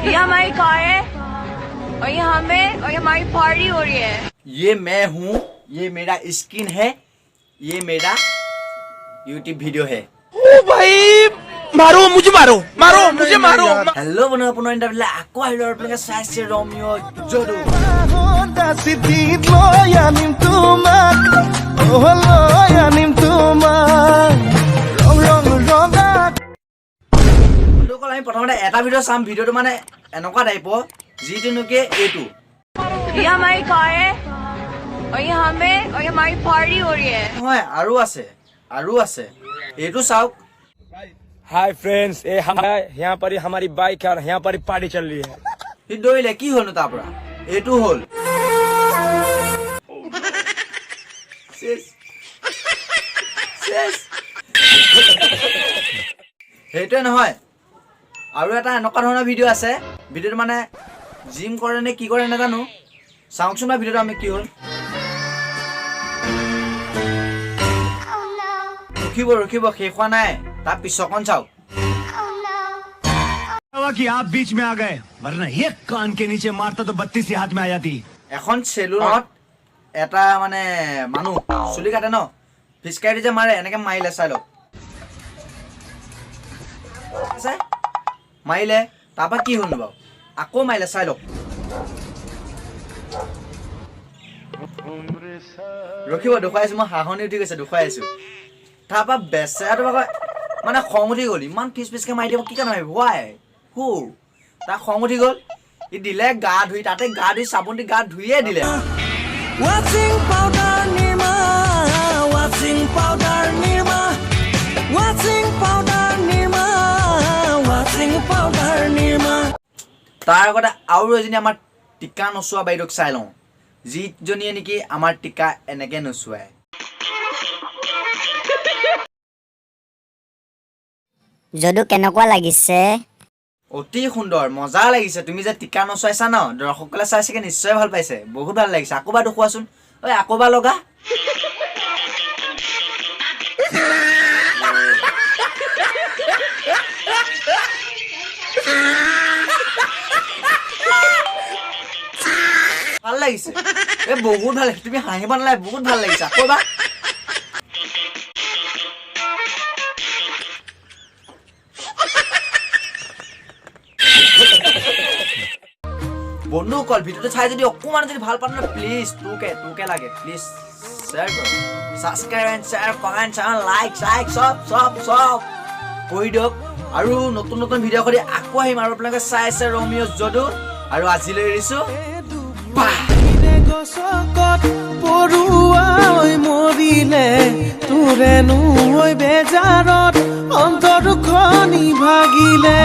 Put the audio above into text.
ये हमारी कार है और ये हमें और ये हमारी पार्टी हो रही है। ये मैं हूँ, ये मेरा स्किन है, ये मेरा यूट्यूब वीडियो है। ओ भाई मारो मुझे मारो। हेलो बनो अपनो इंटरव्यू आको আহিলো আপোনালোকে চাইছে ৰমিও জডু। বন্ধুসকল আমি প্ৰথমতে এটা ভিডিও চাম। ভিডিওটো মানে এনেকুৱা টাইপৰ যিটো নেকি এইটো। ये हमारी कार है और ये हमें और ये हमारी पार्टी हो रही है। হয় আৰু আছে এইটো চাওক। हाय फ्रेंड्स, यहाँ पर ही हमारी बाइक है और यहाँ पर ही पार्टी चल रही है। সি দৌৰিলে কি হ'লনো তাৰ পৰা? এইটো হ'ল সেইটোৱে নহয়, আৰু এটা এনেকুৱা ধৰণৰ ভিডিঅ' আছে। ভিডিঅ'টো মানে জিম কৰে নে কি কৰে নাজানো, চাওকচোন বা ভিডিঅ'টো আমি কি হ'ল। ৰখিব শেষ হোৱা নাই, তাৰ পিছৰকণ চাওক। कि आप बीच में आ गए, वरना एक कान के नीचे मारता तो 32 हाथ में आ जाती। এখন চেলুনত এটা মানে মানুহ চুলি কাটে ন, ফিচকাৰি যে মাৰে এনেকে মাৰিলে, চাই লওক। মাৰিলে তাৰপৰা কি হ'ল বাৰু, আকৌ মাৰিলে, চাই লওক। ৰখিব দেখুৱাইছো, মই হাঁহনি উঠি গৈছে, দেখুৱাইছো। তাৰপৰা বেচেৰাটো মানে খং উঠি গ'ল, ইমান পিচকে মাৰি দিব কি কাৰণে মাৰিব, ৱাই হু। তাৰ খং উঠি গ'ল, ই দিলে গা ধুই, তাতে গা ধুই চাবোন দি গা ধুইয়ে দিলে। তাৰ আগতে আৰু এজনী আমাৰ টিকা নচোৱা বাইদেউক চাই লওঁ, যিজনীয়ে নেকি আমাৰ টিকা এনেকে নচুৱায়। যদু কেনেকুৱা লাগিছে? অতি সুন্দৰ, মজা লাগিছে। তুমি যে টিকা নচুৱাইছা ন, দৰ্শকসকলে চাইছেগে নিশ্চয় ভাল পাইছে, বহুত ভাল লাগিছে। আকৌ এবাৰ দেখুৱাচোন, ঐ আকৌ এবাৰ লগা। ভাল লাগিছে, বহুত ভাল লাগিছে। তুমি হাঁহিব নালাগে, বহুত ভাল লাগিছে। আকৌ এবাৰ। বন্ধুসকল ভিডিওটো চাই যদি অকণমান যদি ভাল পান প্লিজ তোকে লাগে, প্লিজ শ্বেয়াৰ কৰক, subscribe and share, comment, like চব কৰি দিয়ক। আৰু নতুন ভিডিঅ' কৰি আকৌ আহিম। আৰু আপোনালোকে চাই আছে ৰমিও জডু, আৰু আজিলৈ এৰিছো। মৰিলে তোৰেনো বেজাৰত অন্তৰখনি ভাগিলে।